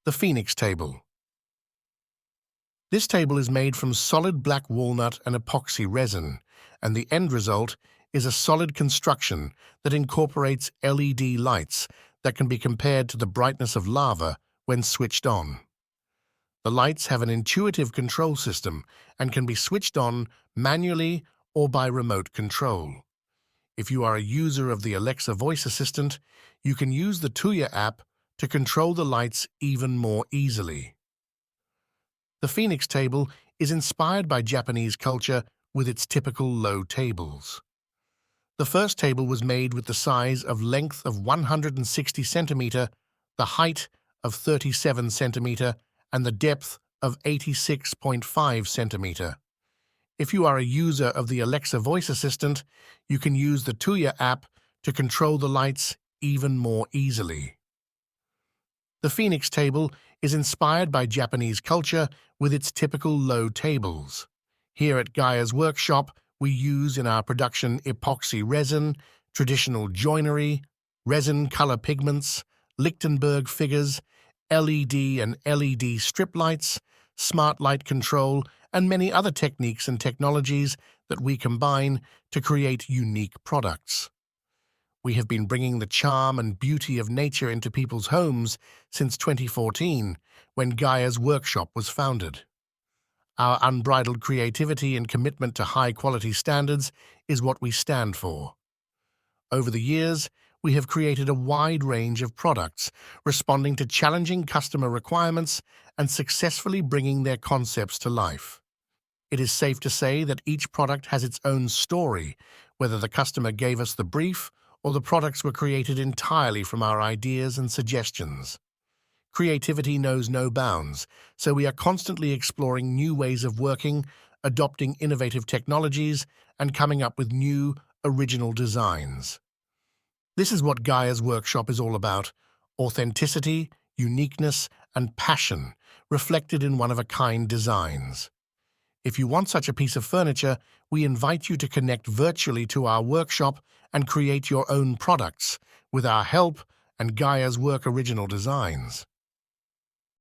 The Phoenix Table. This table is made from solid black walnut and epoxy resin, and the end result is a solid construction that incorporates LED lights that can be compared to the brightness of lava when switched on. The lights have an intuitive control system and can be switched on manually or by remote control. If you are a user of the Alexa voice assistant, you can use the Tuya app to control the lights even more easily. The Phoenix Table is inspired by Japanese culture with its typical low tables. The first table was made with the size of length of 160 centimeter, the height of 37 centimeter, and the depth of 86.5 centimeter. If you are a user of the Alexa voice assistant, you can use the Tuya app to control the lights even more easily. The Phoenix Table is inspired by Japanese culture with its typical low tables. Here at Gaia's workshop, we use in our production epoxy resin, traditional joinery, resin color pigments, Lichtenberg figures, LED and LED strip lights, smart light control, and many other techniques and technologies that we combine to create unique products. We have been bringing the charm and beauty of nature into people's homes since 2014, when Gaia's workshop was founded. Our unbridled creativity and commitment to high-quality standards is what we stand for. Over the years, we have created a wide range of products, responding to challenging customer requirements and successfully bringing their concepts to life. It is safe to say that each product has its own story, whether the customer gave us the brief or the products were created entirely from our ideas and suggestions. Creativity knows no bounds, so we are constantly exploring new ways of working, adopting innovative technologies, and coming up with new, original designs. This is what Gaia's workshop is all about: authenticity, uniqueness, and passion, reflected in one-of-a-kind designs. If you want such a piece of furniture, we invite you to connect virtually to our workshop and create your own products with our help and Gaia's Work original designs.